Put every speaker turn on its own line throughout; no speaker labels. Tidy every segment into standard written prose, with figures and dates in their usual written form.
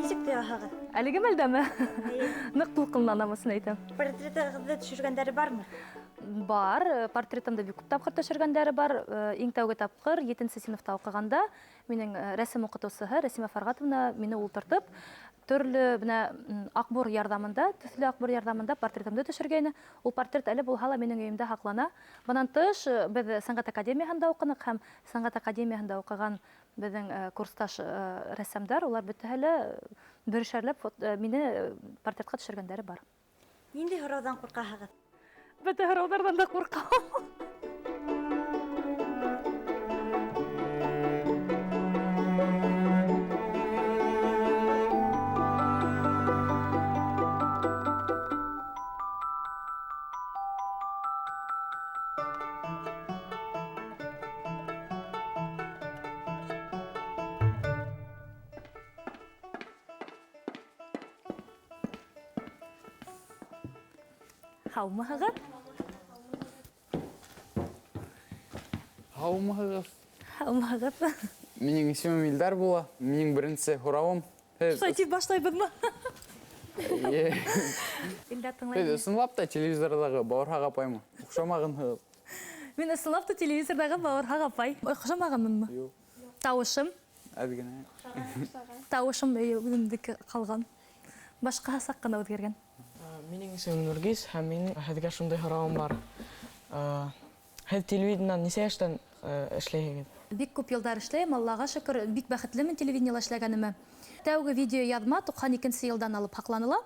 Нисек тояһығыҙ?
Әлеге мәлдәме? Ныҡ тулҡынланамысын әйтәм.
Портретығыҙҙы төшөргәндәре бармы?
Бар, портретымды бик күп тапҡыр төшөргәндәре бар. Иң тәүге тапҡыр 7-нче синыфта уҡығанда минең рәсем уҡытыусыһы Рәсимә Фарғатовна мине ултыртып, төрлө бына аҡбур ярҙамында, төҫлө аҡбур ярҙамында портретымды төшөргәйне. Ул портрет әле булһа ла минең өйөмдә һаҡлана. Бынан тыш, беҙ сәнғәт академияһында уҡыныҡ һәм сәнғәт академияһында уҡыған беҙҙең курсташ рәссамдар, улар бөтәһе лә бөрөшәрләп мине портретҡа төшөргәндәре бар.
Ниндәй һорауҙан ҡурҡаһығыҙ?
Бөтә һорауҙарҙан да ҡурҡам. Һаумыһығыҙ?
Һаумыһығыҙ.
Һаумыһығыҙ.
Минең исемем Илдар була. Минең беренсе һорауым.
Шулай тип башлайбыҙмы? Илдар
Һеҙ
тыңлай.
ысынлап та телевизорҙағы Бауырһаҡ апаймы? Оҡшамағанһығыҙ.
Мин ысынлап та телевизорҙағы Бауырһаҡ апай. Оҡшамағанмынмы?
Юҡ,
Тауышым.
әҙ генә.
Тауышым үҙемдеке ҡалған. Башҡаһы саҡ ҡына үҙгәргән.
Минең исемем Нургиз һәм минең һеҙгә шундай һорауым бар. Һеҙ телевидениенан нисә йәштән эшләйһегеҙ?
Бик күп йылдар эшләйем, Аллаға шөкөр, бик бәхетлемен телевидениела эшләгәнемә. Тәүге видео яҙма 92-нче йылдан алып һаҡланыла.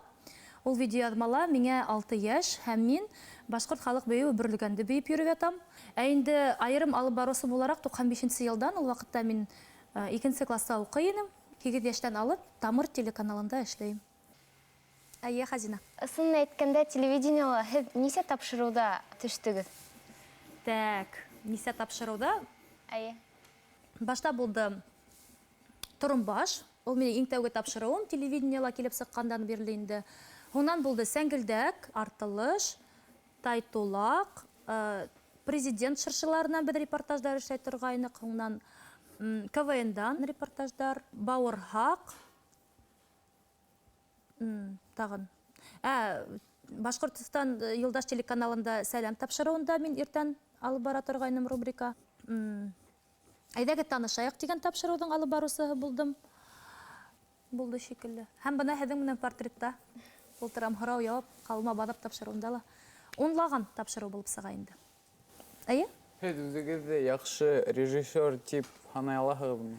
Ул видео яҙмала миңә 6 йәш һәм мин башҡорт халыҡ бейеү бөрлөгәнде бейеп йөрөп ятам. Ә инде айырым алып барыусы булараҡ 95-нче йылдан, ул ваҡытта мин 2-нче класста уҡый инем. 8 йәштән алып Тамыр телеканалында эшләйем. Әйе, Хазина.
Ысын әйткәндә, телевидениела һеҙ нисә тапшырыуҙа төштөгөҙ?
Так, нисә тапшырыуҙа?
Әйе.
Башта булды Торомбаш. Ул минең иң тәүге тапшырыуым телевидениела килеп сыҡҡандан бирле инде. Һунан булды Сәңгелдәк, Артылыш, Тайтулаҡ, президент шыршыларынан беҙ репортаждар эшләй торғайныҡ. Һунан КВН-дан репортаждар, Бауырһаҡ, тағын. Башҡортостан Юлдаш телеканалында сәләм тапшырыуында мин иртән алып бара торғайным рубрика. Әйҙәгеҙ танышайыҡ тигән тапшырыуҙың алып барыусыһы булдым. Булды шикелле. Һәм бына һеҙҙең менән портретта ултырам, һорау яуап, ҡалма баҙап тапшырыуында ла унлаған тапшырыу булып сыға инде. Әйе?
Һеҙ үҙегеҙҙе яҡшы режиссер тип һанай алаһығыҙмы?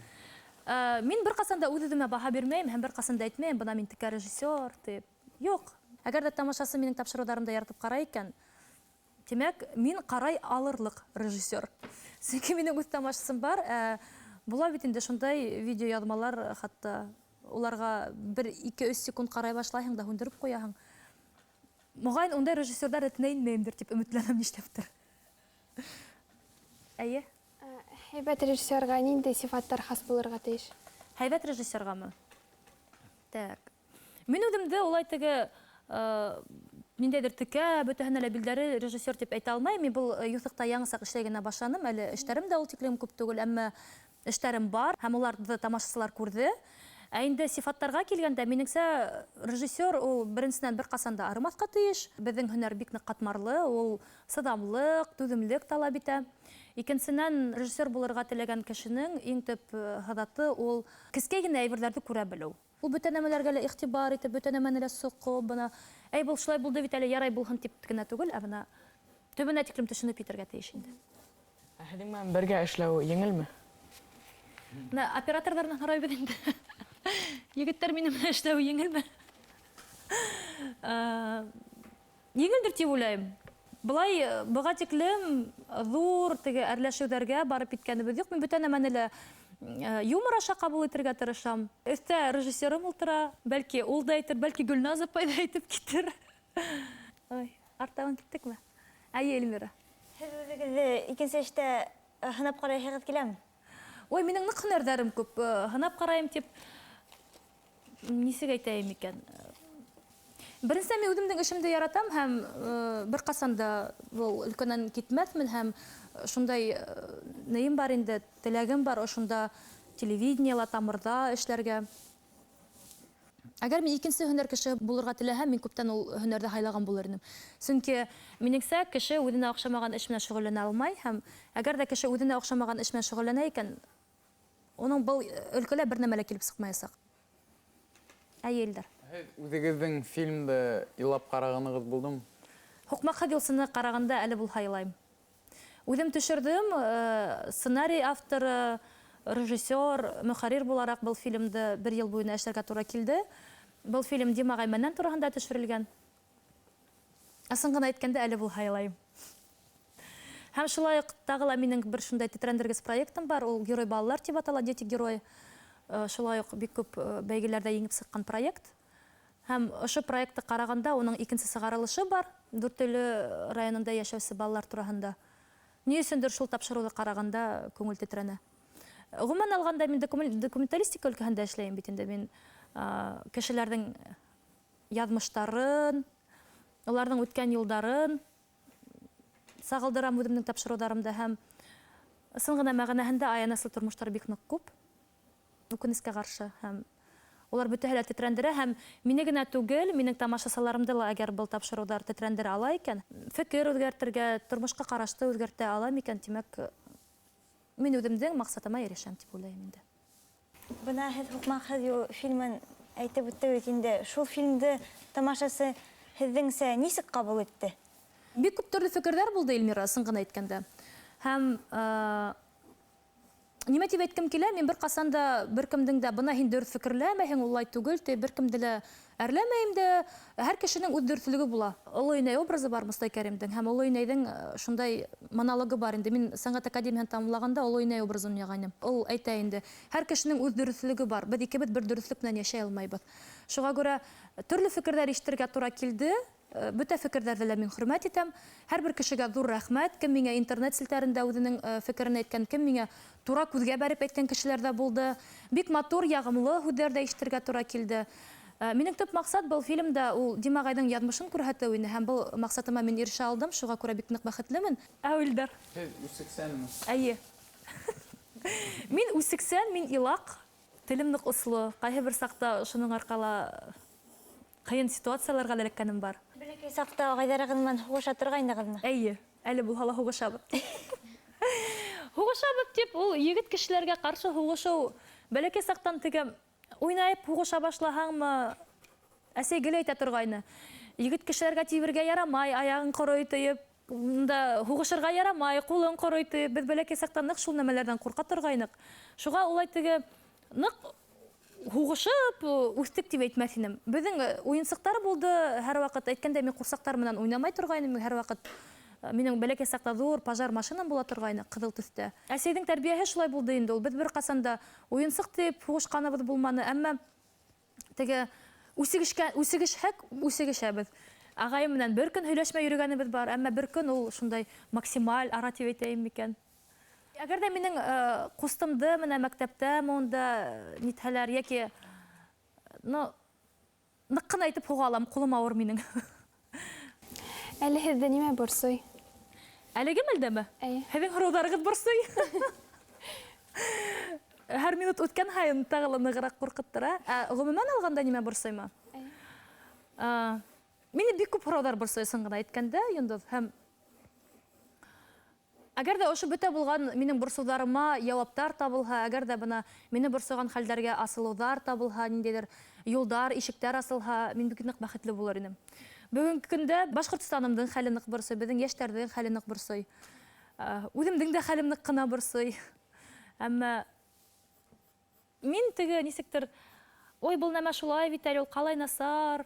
Мин бер ҡасан да үҙ-үҙемә баһа бирмәйем һәм бер ҡасан да әйтмәйем, бына мин текә режиссер тип. Юҡ. Әгәр дә тамашасы минең тапшырыуҙарымды яратып ҡарай икән, тимәк, мин ҡарай алырлыҡ режиссер. Сөнки минең үҙ тамашасым бар. Була бит инде шундай видео яҙмалар, хатта уларға 1-2-3 секунд ҡарай башлайһың да һүндереп ҡуяһың. Моғайын, ундай режиссерҙар этенә инмәйемдер тип өмөтләнәм, нишләптер. Әйе?
Һәйбәт режиссерға ниндәй сифаттар хас булырға тейеш?
Һәйбәт режиссергамы? Так. Мин үҙемде улай теге ниндәйҙер текә, бөтәһенә лә билдәле режиссер тип әйтә алмайым. Мин был юҫыҡта яңы саҡ эшләй генә башланым. Әле эштәрем дә ул тиклем күп түгел, әммә эштәрем бар һәм уларҙы тамашасылар күрҙе. Ә инде сифаттарға килгәндә, минеңсә, режиссер ул беренсенән бер ҡасан да арымаҫҡа тейеш. Беҙҙең һөнәр бик ныҡ ҡатмарлы, ул сыҙамлыҡ, түҙемлек талап итә. Икенсенән, режиссер булырға теләгән кешенең иң төп һыҙаты ул кескәй генә әйберҙәрҙе күрә белеү. Ул бөтә нәмәләргә лә иғтибар итеп, бөтә нәмәне лә соҡоп, бына, әй, был шулай булды бит әле, ярай булһын тип кенә түгел, ә бына төбөнә тиклем төшөнөп китергә тейеш инде.
Һеҙҙең менән бергә эшләү еңелме?
Операторҙарынан һорайбыҙ инде. Егеттәр минең менән эшләү еңелме? Еңелдер тип уйлайым. Былай, быға тиклем ҙур теге әрләшеүҙәргә барып киткәнебеҙ юҡ. Мин бөтә нәмәне лә юмор аша ҡабул итергә тырышам. Өҫтә режиссерым ултыра, бәлки ул да әйтер, бәлки Гөлназ апай да әйтеп китер. Артабан киттекме? Әйе, Эльмира.
Һеҙ үҙегеҙҙе икенсе эштә һынап ҡарайһығыҙ киләме?
Ой, минең ныҡ һөнәрҙәрем күп. Һынап ҡарайым тип, нисек әйтәйем икән? Беренсә, мин үҙемдең эшемде яратам һәм бер ҡасан да өлкәнән китмәҫмен һәм шундай нейем бар инде, теләгем бар ошонда телевидениела, Тамырҙа эшләргә. Әгәр мин икенче һөнәр кеше булырга теләһәм, мин күптән ул һөнәрде хайлаган булыр идем. Чөнки минеңсә кеше үзенә охшамаган эш белән шөгыльләнә алмай һәм әгәр дә кеше үзенә охшамаган эш белән шөгыльләнә икән, уның был өлкәлә бер нәмә лә килеп сыкмаячак. Әйелдер.
Үзегезнең фильмда илап караганыгыз булдымы?
Хукмак Хадилсыны караганда әле булса илайм. Үзем төшердем, сценарий авторы, режиссер, мөхәррир буларак был фильмды 1 ел буена эшләргә туры килде. Был фильм Дима Гайманнан турында төшерелгән. Асын гына әйткәндә әле булса илайм. Һәм шулай ук тагы ла минең бер шундай тетрәндергес проектым бар, ул Герой балалар дип атала, дети герои. Шулай ук бик күп бәйгеләрдә еңеп сыккан проект. Һәм ошо проектты караганда уның икенче сыгарылышы бар, Дүртөйле районында яшәүче балалар турында. Ни өчендер шул тапшыруды караганда күңел тетрәнә. Гомумән алганда мин документалистика өлкәһендә эшләйм бит инде. Мин кешеләрнең язмыштарын, аларның үткән юлдарын сагылдырам үземнең тапшырударымда һәм сын гына мәгънәһендә аянычлы тормыштар бик нык күп. Үкенескә каршы һәм улар бөтәһе тетрәндерә һәм мине генә түгел, минең тамашачыларымды ла әгәр был тапшырудар тетрәндерә ала икән, фикер үзгәртергә, тормышка карашты үзгәртә ала икән, димәк, мин үземнең максатыма ирешәм дип уйлыйм инде.
Бына һез Хукмак Хадил фильмын әйтеп үттегез инде. Шул фильмды тамашасы һеҙҙеңсә нисек ҡабул итте?
Бик күп төрлө фекерҙәр булды, Эльмира, сын гына әйткәндә. Һәм нимә дип әйткем килә, мин бер ҡасан да беркемдең дә бына һин дөрөҫ фекерләмәйһең, улай түгел, беркемде лә әрләмәйем дә, һәр кешенең үҙ дөрөҫлөгө була. Оло инәй образы бар Мостай Кәримдең һәм оло инәйҙең шундай монологы бар инде. Мин сәнғәт академияһын тамамлаганда оло инәй образын уйнағайным. Ул әйтә инде, һәр кешенең үҙ дөрөҫлөгө бар. Беҙ икебеҙ бер дөрөҫлөк менән йәшәй алмайбыҙ. Шуға күрә төрлө фекерҙәр ишетергә тура килде. Бөтә фекерҙәрҙе лә мин хөрмәт итәм. Һәр бер кешегә ҙур рәхмәт. Кем миңә интернет селтәрендә үҙенең фекерен әйткән, кем миңә тура күҙгә бәреп әйткән кешеләр ҙә булды. Бик матур, яғымлы һүҙҙәр ҙә ишетергә тура килде. Минең төп маҡсат был фильмда ул Дима Ағайҙың яҙмышын күрһәтеү ине һәм был маҡсатыма мин ирешә алдым. Шуға күрә бик ныҡ бәхетлемен. Әүелдәр.
Һеҙ үсексәнме?
Әйе. Мин үсексән, мин илаҡ, телем ныҡ осло. Ҡайһы бер саҡта шуның арҡала ҡыйын ситуацияларға эләккәнем бар.
Бәләкәй саҡта ағайҙарығыҙ менән һуғыша торғайнығыҙмы?
Әйе, әле булһа ла һуғышабыҙ. Һуғышабыҙ тип, ул егет кешеләргә ҡаршы һуғышыу, бәләкәй саҡтан теге уйнайып һуғыша башлаһаңмы, әсәй гел әйтә торғайны. Егет кешеләргә тибергә ярамай, аяғын ҡорой һуғышырға ярамай, ҡулын ҡорой тиеп, беҙ бәләкәй саҡтан ныҡ шул нәмәләрҙән ҡурҡа торғайныҡ. Шуға улай теге ныҡ һуғышып, үҫтек тип әйтмәҫ инем. Беҙҙең уйынсыҡтар булды, һәр ваҡыт әйткәндә мин ҡурсаҡтар менән уйнамай торғайным, һәр ваҡыт минең бәләкәй саҡта ҙур пожар машинам була торғайны, ҡыҙыл төҫтә. Әсәйҙең тәрбиәһе шулай булды инде. Ул беҙ бер ҡасан да уйынсыҡ тип һуғышҡаныбыҙ булманы, әммә теге үсегешһәк, үсегешәбеҙ. Ағайым менән бер көн һөйләшмәй йөрөгәнебеҙ бар, әммә бер көн ул шундай максималь ара тип әйтәйем микән. Әгәр дә минең ҡустымды менә мәктәптә монда нитһәләр, йәки ныҡ ҡына итеп һуғалам, ҡулым ауыр минең.
Әле һеҙҙе нимә борсой?
Әлеге мәлдәме?
Әйе.
Һеҙҙең һорауҙарығыҙ борсой. Һәр минут үткән һайын тағы ла нығыраҡ ҡурҡыттыра. Ғөмүмән алғанда нимә борсойма? Мине бик күп һорауҙар борсой, сын ғына әйткәндә, Йондоҙ. Һәм әгәр дә ошо бөтә булған минең борсоуҙарыма яуаптар табылһа, әгәр дә бына мине борсойған хәлдәргә асылыуҙар табылһа, ниндәйҙер юлдар, ишектәр асылһа, мин бик ныҡ бәхетле булыр инем. Бөгөнгө көндә Башҡортостанымдың хәле ныҡ борсой, беҙҙең йәштәрҙең хәле ныҡ борсой. Үҙемдең дә хәлем ныҡ ҡына борсой. Әммә мин теге нисектер, ой, был нәмә шулай бит әле, ул ҡалай насар,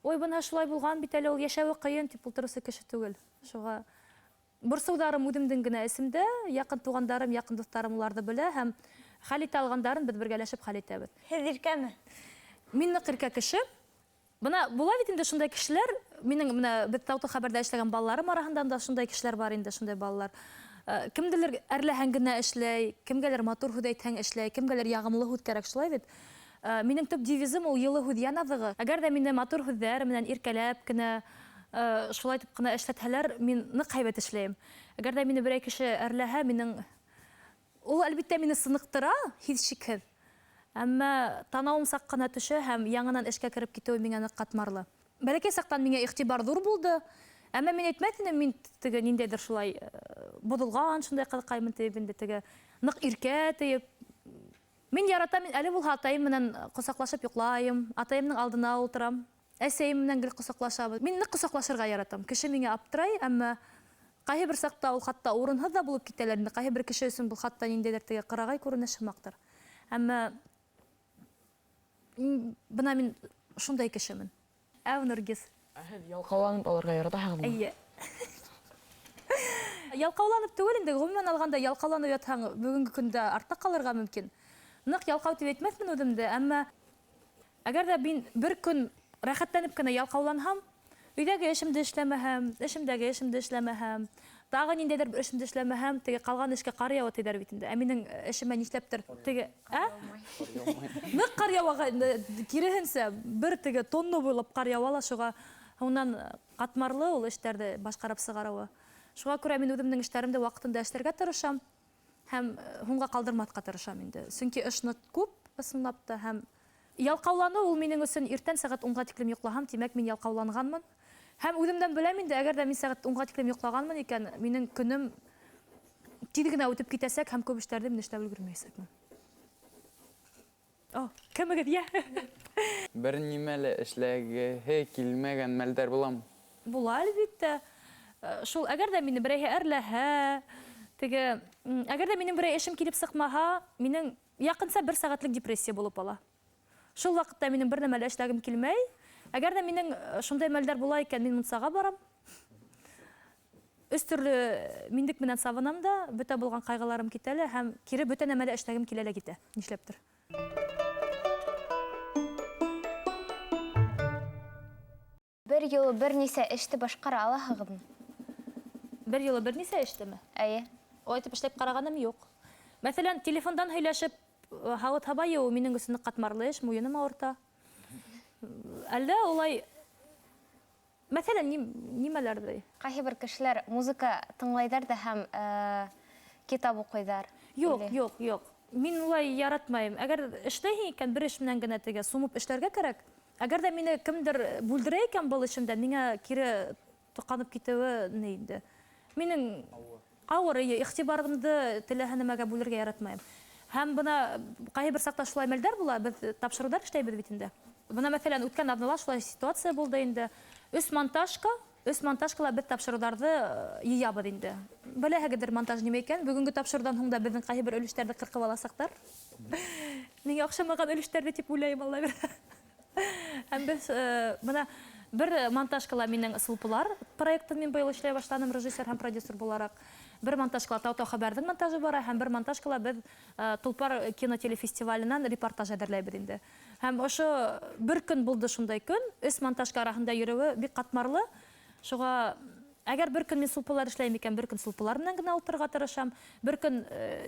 ой, бына шулай булған бит әле, ул йәшәүе ҡыйын тип ултырыусы кеше түгел. Шуға борсоуҙарым үҙемдең генә эсемдә, яҡын туғандарым, яҡын дуҫтарым уларҙы белә һәм хәл итә алғандарын беҙ бергәләшеп хәл итәбеҙ.
Һеҙ иркәме?
Мин ныҡ иркә кеше. Бына була бит инде шундай кешеләр, минең менә беҙ Тауты хәбәрҙә эшләгән балаларым араһында да шундай кешеләр бар инде, шундай балалар. Кемделер әрләһәң генә эшләй, кемгәлер матур һүҙ әйтһәң эшләй, кемгәлер яғымлы һүҙ кәрәк, шулай бит. Минең төп девизым ул йылы һүҙ янаҙығы. Әгәр дә мине матур һүҙҙәр менән иркәләп кенә, шулай итеп кенә эшләтһәләр, мин ныҡ һәйбәт эшләйем. Әгәр дә мине берәй кеше әрләһә, ул әлбиттә мине сыныҡтыра, һис шикһеҙ. Әмма танауым саҡ ҡына төшә һәм яңынан эшкә кереп китеүе миңә ныҡ ҡатмарлы. Бәләкәй саҡтан миңә иғтибар ҙур булды. Әммә мин әйтмәҫ инем, мин теге ниндәйҙер шулай боҙолған, шундай ҡыҙыҡаймын тиеп, инде теге ныҡ иркә тиеп. Мин яратам, мин әле булһа атайым менән ҡосаҡлашып йоҡлайым, атайымдың алдына ултырам, әсәйем менән гел ҡосаҡлашабыҙ. Мин ныҡ ҡосаҡлашырға яратам. Кеше миңә аптырай, әммә ҡайһы бер саҡта ул хатта урынһыҙ да булып китәләр инде. Ҡайһы бер кеше өсөн был хатта ниндәйҙер теге ҡырағай күренеш һымаҡтыр. Әммә бына мин шундай кешемен. Әү, Нургиз.
Һеҙ ялҡауланып алырға яратаһығыҙмы?
Эйе. Ялҡауланып түгел инде, ғөмүмән алғанда ялҡауланып ятһаң, бөгөнгө көндә артта ҡалырға мөмкин. Ныҡ ялҡау тип әйтмәҫмен үҙемде, әммә әгәр ҙә мин бер көн рәхәтләнеп кенә ялҡауланһам, өйҙәге эшемде эшләмәһәм, эшемдәге эшемде эшләмәһәм, тағы ниндәйҙер бер эшемде эшләмәһәм, теге ҡалған эшкә ҡар яуа тиҙәр бит инде. Ә минең эшемә нишләптер теге, ныҡ ҡар яуаға, киреһенсә, бер теге тонна буйлап ҡар яуа ла, шуға һуңынан ҡатмарлы ул эштәрҙе башҡарып сығарыуы. Шуға күрә мин үҙемдең эштәремде ваҡытында эшләргә тырышам һәм һуңға ҡалдырмаҫҡа тырышам инде. Сөнки эш ныҡ күп, ысынлап та, һәм ялҡауланыу ул минең өсөн иртән сәғәт 10-ға тиклем йоҡлаһам, тимәк мин ялҡауланғанмын. Һәм үҙемдән беләм инде, әгәр ҙә мин сәғәт 10-ға тиклем йоҡлағанмын икән, минең көнөм тиҙ генә үтеп китәсәк һәм күп эштәрҙе мин эшләп өлгөрмәйәсәкмен. О, кемегеҙ, йә?
Бер нимә лә эшләгеһе килмәгән мәлдәр буламы?
Була, әлбиттә. Шул, әгәр дә мине берәйһе әрләһә, теге, әгәр дә минең берәй эшем килеп сыҡмаһа, минең яҡынса 1 сәғәтлек депрессия булып ала. Шул ваҡытта минең бер нәмә лә эшләгем килмәй. Әгәр дә минең шундай мәлдәр була икән, мин мунсаға барам. 3 төрлө миндек менән сабынам да, бөтә булған ҡайғыларым китә лә, һәм кире бөтә нәмә лә эшләгем килә лә китә. Нишләптер?
Бер юлы бер нисә эште башҡара алаһығыҙмы?
Бер юлы бер нисә эштеме?
Әйе.
Айтып эшләп ҡарағаным юҡ. Мәҫәлән, телефондан һөйләшеп, һауыт-һаба йыуыу минең өсөн ҡатмарлы эш, муйыным ауырта. Әлдә улай, мәҫәлән, нимәләрҙе?
Ҡайһы бер кешеләр музыка тыңлайҙар да һәм китап уҡыйҙар.
Юҡ, юҡ, юҡ. Мин улай яратмайым. Әгәр эшләйһең икән, бер эш менән генә теге сумып эшләргә кәрәк. Әгәр дә мине кемдер бүлдерә икән был эшемдә, миңә кире тоҡанып китеүе ни инде. Минең ауыр, иғтибарымды теләһә нәмәгә бүлергә яратмайым. Һәм бына ҡайһы бер саҡта шулай мәлдәр була, беҙ тапшырыуҙар эшләйбеҙ бит инде. Бына мәҫәлән, үткән аҙнала шулай ситуация булды инде. 3 монтажкала беҙ тапшырыуҙарҙы йыябыҙ инде. Беләһегеҙҙер монтаж нимә икән? Бөгөнгө тапшырыуҙан һуң да беҙҙең ҡайһы бер өлөштәрҙе ҡырҡып аласаҡтар. Миңә оҡшамаған өлөштәрҙе тип уйлайым, Алла бер. Һәм беҙ бына бер монтажкала минең Сулпылар проектын мин быйыл эшләй башланым, режиссер һәм продюсер булараҡ. Бер монтажкала Тау-Тау хәбәрҙең монтажы бара, һәм бер монтажкала беҙ Тулпар кинотелефестиваленән репортаж әҙерләйбеҙ инде. Һәм ошо бер көн булды шундай көн, 3 монтажка араһында йөрөүе бик ҡатмарлы. Шуға әгәр бер көн мин Сулпылар эшләйем икән, бер көн Сулпылар менән генә ултырырға тырышам, бер көн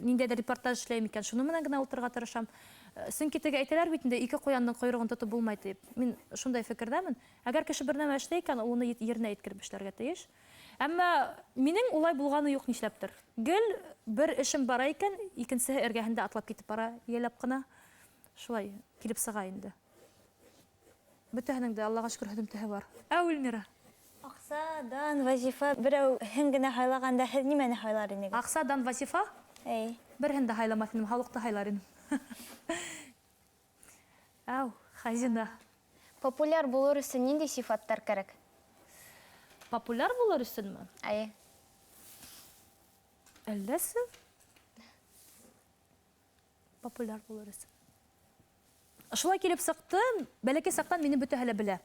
ниндәйҙер репортаж эшләйем икән, шуны менән генә ултырырға тырышам. Сөнки теге әйтәләр бит инде, 2 ҡуяндың ҡойроғон тотоп булмай тип. Мин шундай фекерҙәмен. Әгәр кеше бер нәмә эшләй икән, ул уны еренә еткереп эшләргә тейеш. Әммә минең улай булғаны юҡ, нишләптер. Гел бер эшем бара икән, икенсеһе эргәһендә атлап китеп бара, йәләп ҡына. Шулай килеп сыға инде. Бөтәһенең дә Аллаға шөкөр һөҙөмтәһе бар. Әү, Эльмира.
Аҡсадан, вазифа, берәү һин генә һайлағанда һеҙ нимәне һайлар инегеҙ?
Аҡсадан вазифа? Берһен дә һайламаҫ инем, һаулыҡты һайлар инем. Әү, хазина.
Популяр булыр өсөн ниндәй сифаттар кәрәк?
Популяр булыр өсөнмө?
Әйе.
Әлләсе? Популяр булыр өсөн. Шулай килеп сыҡты, бәләкәй саҡтан мине бөтәһе лә белә.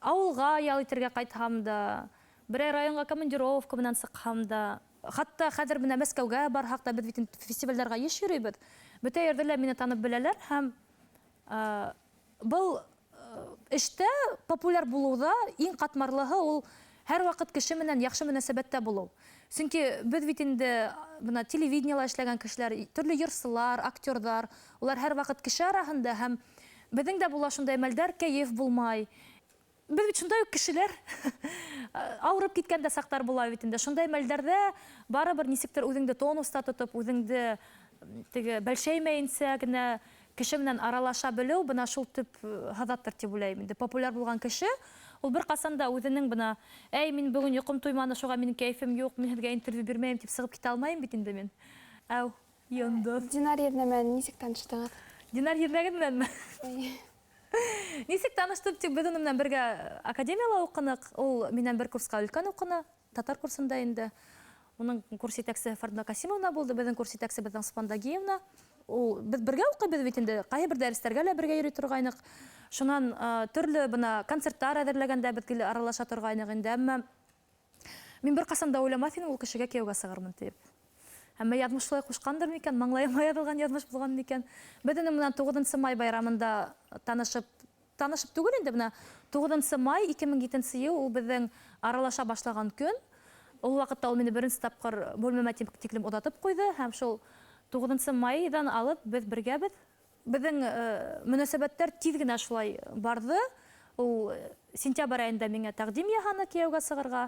Ауылға ял итергә ҡайтһам да, берәй районға командировка менән сыҡһам да, хатта хәҙер менә Мәскәүгә барһаҡ та, беҙ бит фестивалдарға йыш йөрөйбөҙ. Бөтә ерҙә лә мине танып беләләр һәм был эштә популяр булыуҙа иң ҡатмарлыһы ул һәр ваҡыт кеше менән яҡшы мөнәсәбәттә булыу. Сөнки беҙ бит инде телевидениела эшләгән кешеләр, төрлө йырсылар, актерҙар, улар һәр ваҡыт кеше араһында һәм беҙҙең дә була шундай мәлдәр, кәйеф булмай. Беҙ бит шундай уҡ кешеләр, ауырып киткәндә саҡтар була бит инде. Шундай мәлдәрҙә барыбер нисектер үҙеңде тонуста тотоп, үҙеңде теге бәлшәймәйенсә генә кеше менән аралаша белү бына шул төп һыҙаттыр дип уйлайым инде. Популяр булган кеше ул бер ҡасан да үҙенең бына әй мин бөгөн йоҡом туйманы, шуға минең кәйфем юҡ, мин һеҙгә интервью бирмәйем тип сығып китә алмайым бит инде мин. Әү, йондоҙ.
Динар Ернәмен нисек таныштыңыз?
Динар Ернәген менәнме? Нисек таныштык тик беҙ уның менән бергә академияла уҡыныҡ. Ул минән бер курсҡа өлкән уҡыны, татар курсында инде. Уның курс етәксе Фәрдүнә Касимовна булды, беҙҙең курс етәксебеҙ Аңсыпан Дагиевна. Ул беҙ бергә уҡыйбыҙ бит инде. Ҡайһы бер дәрестәргә лә бергә йөрөй торғайныҡ. Шунан төрлө бына концерттар әҙерләгәндә беҙ килеп аралаша торғайныҡ инде. Әммә мин бер ҡасан да уйламаҫ инем ул кешегә кейәүгә сығырмын тип. Әммә яҙмыш шулай ҡушҡандыр микән, маңлайыма яҙылған яҙмыш булған микән. Беҙ уның менән 9 май байрамында танышып түгел инде бына 9 май 2007 йыл ул беҙҙең аралаша башлаған көн. Ул ваҡытта ул мине беренсе тапҡыр бүлмәмә тиклем оҙатып ҡуйҙы һәм шул 9 майҙан алып беҙ бергәбеҙ. Беҙҙең мөнәсәбәттәр тиҙ генә шулай барҙы. Ул сентябрь айында миңә тәҡдим яһаны кейәүгә сығырға.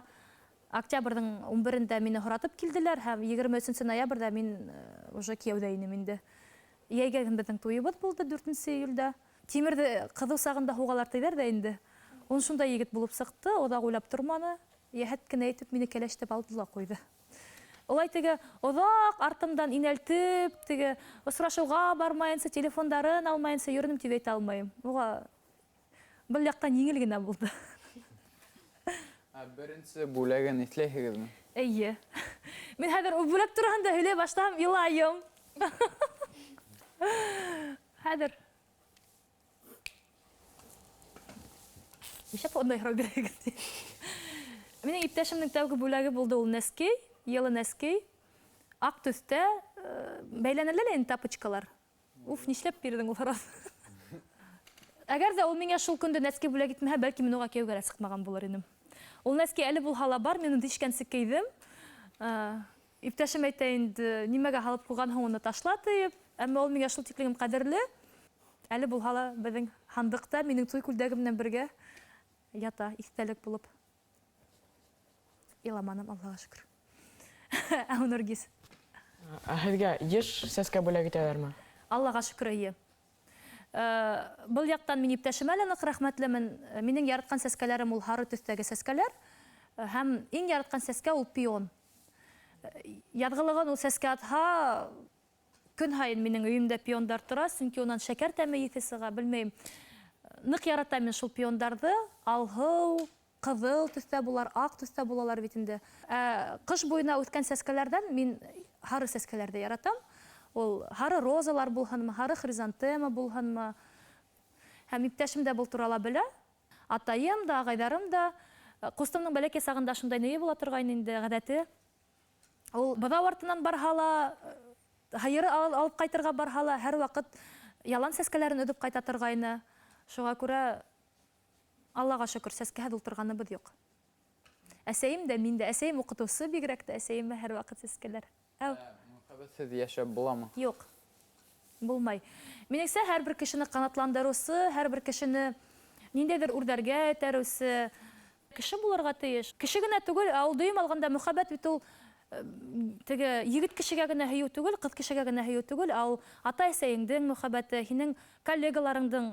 Октябрҙың 11-ндә мине һоратып килделәр һәм 23 ноябрҙә мин уже кейәүҙә инем инде. Йәйгә беҙҙең туйыбыҙ булды 4 июлдә. Тимерҙе ҡыҙыу сағында һуғалар тиҙәр ҙә инде. Ул шундай егет булып сыҡты, оҙаҡ уйлап торманы. Йәһәт кенә итеп мине кәләштеп алды ла ҡуйҙы. Улай теге оҙаҡ артымдан инәлтеп, теге осрашыуға бармайынса, телефондарын алмайынса йөрөнөм тип әйтә алмайым. Уға был яҡтан еңел генә булды.
Беренсе бүләген иҫләйһегеҙме?
Эйе. Мин хәҙер ул бүләк тураһында һөйләй башлаһам, илайым. Хәҙер. Нишәп ондай һорау бирәгеҙ? Минең иптәшемдең тәүге бүләге булды ул нәскәй, йылы нәскәй. Аҡ төҫтә бәйләнәлә лә инде тапочкалар. Уф, нишләп бирҙең ул һорауҙы? Әгәр ҙә ул миңә шул көндө нәскәй бүләк итмәһә, бәлки мин уға кейәүгә лә сыҡмаған булыр инем. Ул нәскәй әле булһа ла бар, мин уны тишкәнсе кейҙем. Иптәшем әйтә инде, нимәгә һалып ҡуйғанһың уны ташла тиеп. Әммә ул миңә шул тиклем ҡәҙерле. Әле булһа ла беҙҙең һандыҡта минең туй күлдәге менән бергә ята, иҫтәлек булып. Иламаным, Аллаға шөкөр. Әу Нургиз.
Һеҙгә йыш сәскә бүләк итәләрме?
Аллаға шөкөр, эйе. Был яҡтан мин иптәшемә лә ныҡ рәхмәтлемен. Минең яратҡан сәскәләрем ул һары төҫтәге сәскәләр. Һәм иң яратҡан сәскә ул пион. Яҙғылығын ул сәскә атһа, көн һайын минең өйөмдә пиондар тора, сөнки унан шәкәр тәме еҫе сыға, белмәйем. Ныҡ яратам мин шул пиондарҙы. Алһыу, ҡыҙыл төҫтә булар, аҡ төҫтә булалар бит инде. Ҡыш буйына үҫкән сәскәләрҙән мин һары сәскәләрҙе яратам. Ул һары розалар булһынмы, һары хризантема булһынмы. Һәм иптәшем дә был турала белә. Атайым да, ағайҙарым да. Ҡустымдың бәләкәй сағында шундай нейе була торғайны инде, ғәҙәте. Ул быҙау артынан барһа ла, һыйыры алып ҡайтырға барһа ла, һәр ваҡыт ялан сәскәләрен өҙөп ҡайта торғайны. Шуға күрә, Аллаға шөкөр, сәскәһеҙ ултырғаныбыҙ юҡ. Әсәйем дә, мин дә, әсәйем уҡытыусы бигерәк тә, әсәйемә һәр ваҡыт сәскәләр.
Мөхәббәтһеҙ йәшәп буламы?
Юҡ, булмай. Минеңсә, һәр бер кешене ҡанатландырыусы, һәр бер кешене ниндәйҙер үрҙәргә этәреүсе кеше булырға тейеш. Кеше генә түгел, ул дөйөм алғанда мөхәббәт бит ул теге егет кешегә генә һөйөү түгел, ҡыҙ кешегә генә һөйөү түгел, ул ата-әсәйеңдең мөхәббәте, һинең коллегаларыңдың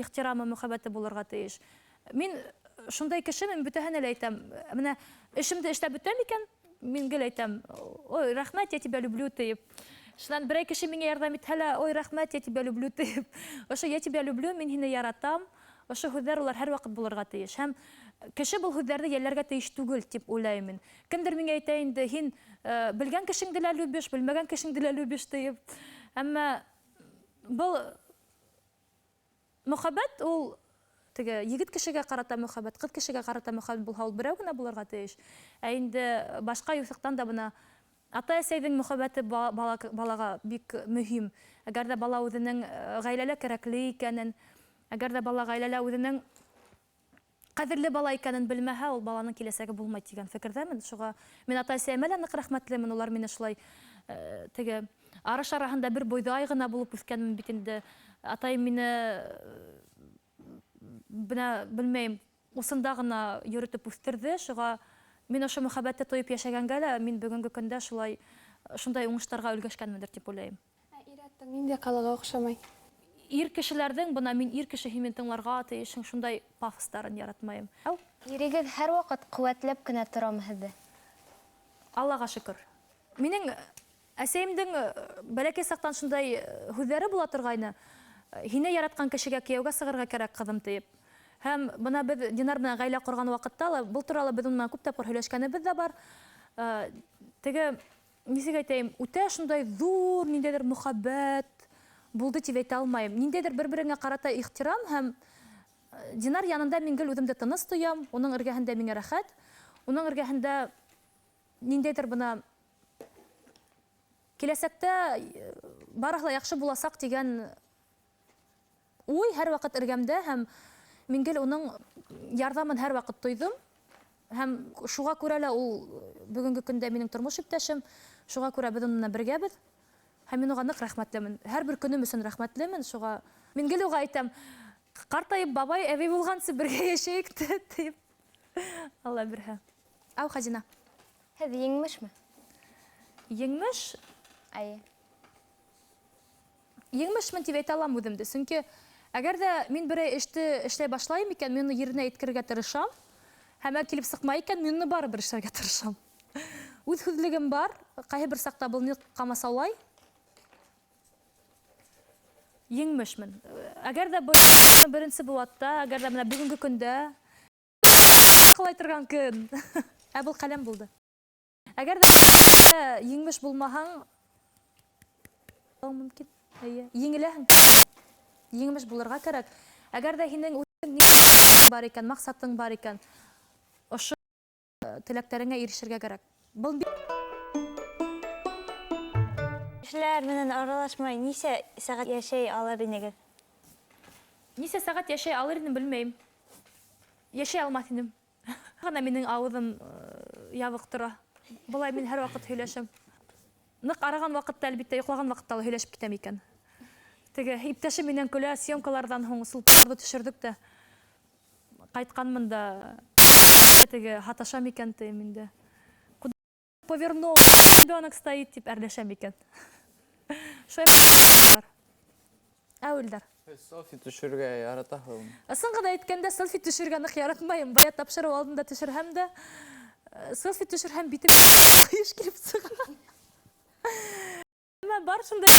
ихтирамы, мөхәббәте булырға тейеш. Мин шундай кеше, мин бөтәһенә лә әйтәм, менә эшемде эшләп бөтәм икән, мин гел әйтәм, ой, рәхмәт, я тебя люблю тиеп. Шунан берәй кеше миңә ярҙам итһә лә, ой, рәхмәт, я тебя люблю тиеп. Ошо я тебя люблю, мин һине яратам. Ошо һүҙҙәр улар һәр ваҡыт булырға тейеш. Һәм кеше был һүҙҙәрҙе йәлләргә тейеш түгел тип уйлайым мин. Кемдер миңә әйтә инде, һин белгән кешеңде лә любиш, белмәгән кешеңде лә любиш тиеп. Әммә был мөхәббәт ул теге егет кешегә ҡарата мөхәббәт, ҡыҙ кешегә ҡарата мөхәббәт булһа, ул берәү генә булырға тейеш. Ә инде башҡа юҫыҡтан да бына ата-әсәйҙең мөхәббәте балаға бик мөһим. Әгәр ҙә бала үҙенең ғаиләлә кәрәкле икәнен, әгәр ҙә бала ғаиләлә үҙенең ҡәҙерле бала икәнен белмәһә, ул баланың киләсәге булмай тигән фекерҙәмен. Шуға мин ата-әсәйемә лә ныҡ рәхмәтлемен. Улар мине шулай теге арыш араһында бер бойҙай ғына булып үҫкәнмен бит инде. Атайым мине бына белмәйем, усында ғына йөрөтөп үҫтерҙе. Шуға мин ошо мөхәббәтте тойоп йәшәгәнгә лә мин бөгөнгө көндә шундай уңыштарға өлгәшкәнмендер тип уйлайым.
Сифаттың нинде калага охшамай?
Ир кешеләрдең, бына мин ир кеше һимен тыңларга тиешең, шундай пафостарын яратмайым. Ау,
Ирегеҙ һәр ваҡыт ҡеүәтләп кенә торамы һеҙҙе?
Аллаға шөкөр. Минең әсәйемдең бәләкәй саҡтан шундай һүҙҙәре була торғайны. Һине яратҡан кешегә кейәүгә сығырға кәрәк, ҡыҙым, тиеп. Һәм бына беҙ Динар менән ғаилә ҡорған ваҡытта ла был турала беҙ уның менән күп тапҡыр һөйләшкәнебеҙ ҙә бар. Теге, нисек әйтәйем, үтә шундай ҙур, ниндәйҙер мөхәббәт булды тип әйтә алмайым. Ниндәйҙер бер-береңә ҡарата ихтирам һәм Динар янында мин гел үҙемде тыныс тоям, уның эргәһендә миңә рәхәт, уның эргәһендә ниндәйҙер бына киләсәктә барыһы ла яҡшы буласаҡ дигән уй һәр ваҡыт эргәмдә һәм мин гел уның ярҙамын һәр ваҡыт тойҙом. Һәм шуға күрә лә ул бөгөнгө көндә минең тормош иптәшем, шуға күрә беҙ уның менән бергәбеҙ. Һәм мин уға ныҡ рәхмәтлемен. Һәр бер көнөм өсөн рәхмәтлемен. Шуға мин гел уға әйтәм, ҡартайып бабай, әбей булғансы бергә йәшәйек тип. Алла бирһә. Ау, Хазина.
Һеҙ еңмешме?
Еңмеш?
Айы.
Еңмешмен тип әйтә алам үҙемде. Сөнки әгәр ҙә мин берәй эште эшләй башлайым икән, мин уны еренә еткерергә тырышам. Һәм килеп сыҡмай икән, мин уны барыбер эшләргә тырышам. Үҙ һүҙлегем бар, ҡайһы бер саҡта был ниҡ ҡамасаулай. Еңмешмен. Әгәр ҙә был беренсе быуатта, әгәр ҙә менә бөгөнгө көндә ҡалай торған көн. Ә был ҡәләм булды. Әгәр ҙә еңмеш булмаһаң, мөмкин, еңеләһең. Еңмеш булырға кәрәк. Әгәр ҙә һинең үҙең бар икән, маҡсатың бар икән, ошо теләктәреңә ирешергә кәрәк. Был
Кешеләр менән аралашмай нисә сәғәт йәшәй алыр инегеҙ?
нисә сәғәт йәшәй алыр инем, белмәйем. Йәшәй алмаҫ инем. Ғына минең ауыҙым ябыҡ тора. Былай мин һәр ваҡыт һөйләшәм. Ныҡ араған ваҡытта, әлбиттә, йоҡлаған ваҡытта ла һөйләшеп китәм икән. Теге иптәшем минән көлә, съемкаларҙан һуң сулпарҙы төшөрҙөк тә. Ҡайтҡанмын да, теге һаташам икән тием инде. Куда повернул, ребенок стоит, тип әрләшәм икән. Шулай бар. Әүелдәр.
Селфи төшөргә яратаһығыҙмы?
Ысынғыда әйткәндә, селфи төшөргә ныҡ яратмайым. Бая тапшырыу алдында төшөрһәм дә, селфи төшөрһәм битем ҡыйыш килеп сыға. Бар шундай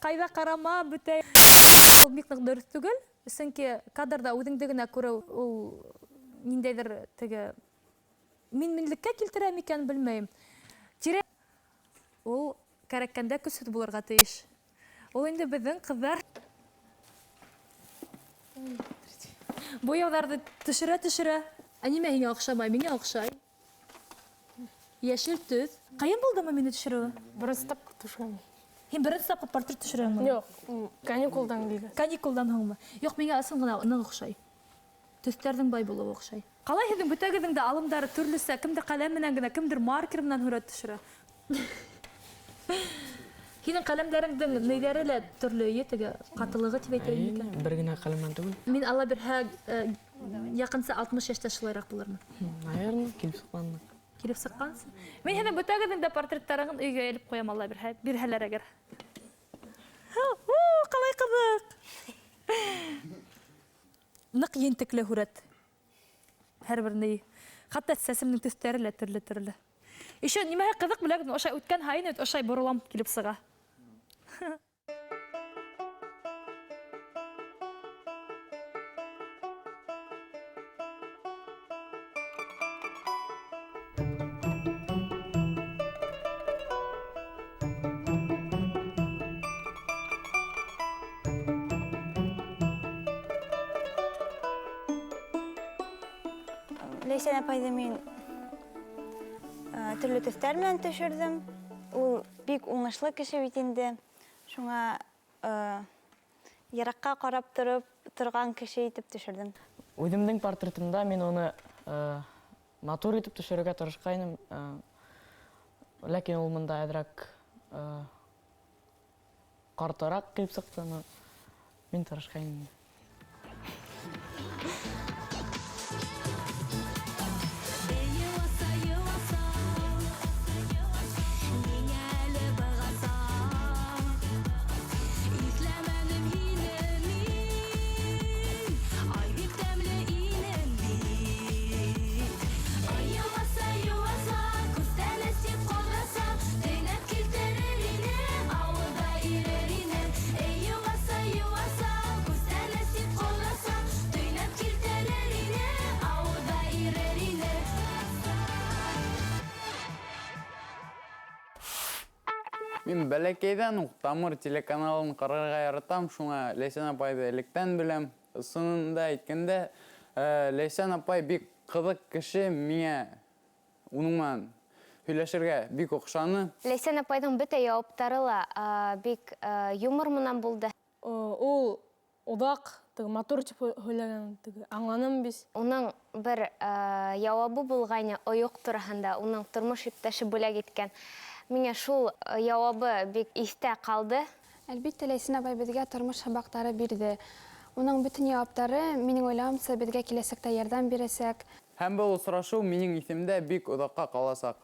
ҡайҙа ҡарама, бөтә. Ул бик ныҡ дөрөҫ түгел. Сөнки кадрда үҙеңде генә күреү ул ниндәйҙер теге минлеккә килтерә микән, белмәйем. Тирә ул кәрәккәндә көсһөҙ булырға тейеш. Ул инде беҙҙең ҡыҙҙар буяуҙарҙы төшөрә. Ә нимә һиңә оҡшамай? Миңә оҡшай. Йәшел төҫ. Ҡайын булдымы мине төшөрөүе?
Беренсе тапҡыр төшөргән.
Һин беренсе тапҡыр портрет төшөрәһеңме?
Юҡ, каникулдан биге.
Каникулдан һуңмы? Юҡ, миңә ысын ғына ныҡ оҡшай. Төҫтәрҙең бай булыуы оҡшай. Ҡалай һеҙҙең бөтәгеҙҙең дә алымдары төрлөсә, кемдер ҡәләм менән генә, кемдер маркер менән һүрәт төшөрә. Һинең ҡәләмдәреңдең нейҙәре лә төрлө, теге ҡатылығы тип әйтәйем икән.
Бер генә ҡәләмдән түгел.
Мин алла бирһә, яҡынса 60 йәштә шулайыраҡ булырмын.
Наверное, килеп сыҡҡан.
Килеп сыҡҡансы. Мин һеҙҙең бөтәгеҙҙең дә портреттарығын өйгә элеп ҡуям, алла бирһә, бирһәләр әгәр. Ҡалай ҡыҙыҡ! Ныҡ ентекле һүрәт. Һәр бер ни. Хатта сәсемнең төҫтәре лә төрлө. Еще нимәһе ҡыҙыҡ беләгеҙме? Ошай үткән һайын ошай боролам килеп сыға.
Ләйсән апайҙы мин төрлө төҫтәр менән төшөрҙөм. Ул бик уңышлы кеше бит инде. Шуңа йыраҡҡа ҡарап торған кеше итеп төшөрҙөм.
Үҙемдең портретымда мин уны матур итеп төшөрөргә тырышҡайным. Ләкин ул мында әҙерәк ҡартыраҡ килеп сыҡты. Мин тырышҡайным.
Мен бәләкәйдән ук Тамыр телеканалын карарга яратам, шуңа Ләйсән апайды электән беләм. Сынында әйткәндә, Ләйсән апай бик кызык кеше, миңа уның менән һөйләшергә бик оҡшаны.
Ләйсән апайдың бөтә яуаптары ла бик юмор менән булды.
Ул оҙаҡ матур тип һөйләгән, аңланым бис.
Уның бер яуабы булғайны ойоҡ тураһында, уның тормош иптәше бүләк иткән. Миңә шул яуабы бик истә ҡалды.
Әлбиттә, Ләйсән апай беҙгә тормош һабаҡтары бирҙе. Уның бөтөн яуаптары, минең уйлауымса, беҙгә киләсәктә ярҙам бирәсәк.
Һәм был осрашыу минең иҫемдә бик оҙаҡҡа ҡаласаҡ.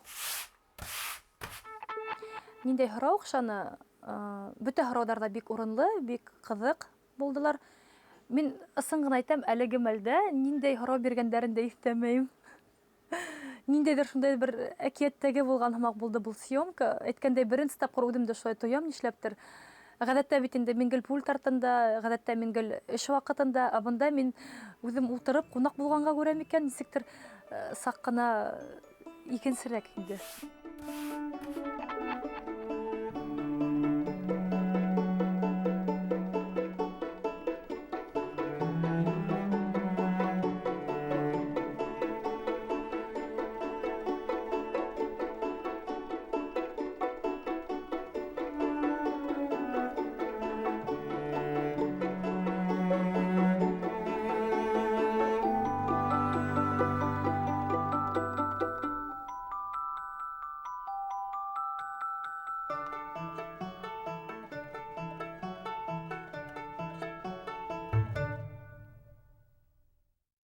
Ниндәй һорау оҡшаны? Бөтә һорауҙар да бик урынлы, бик ҡыҙыҡ булдылар. Мин ысын ғына әйтәм, әлеге мәлдә ниндәй һорау биргәндәрен дә иҫләмәйем. Ниндәйҙер шундай бер әкиәттәге булған һымаҡ булды был съемка. Әйткәндәй, беренсе тапҡыр үҙемде шулай тоям, нишләптер. Ғәҙәттә бит инде мин гел пульт артында, ғәҙәттә мин гел эш ваҡытында, ә бында мин үҙем ултырып ҡунаҡ булғанға күрә микән, нисектер саҡ ҡына икенсерәк инде.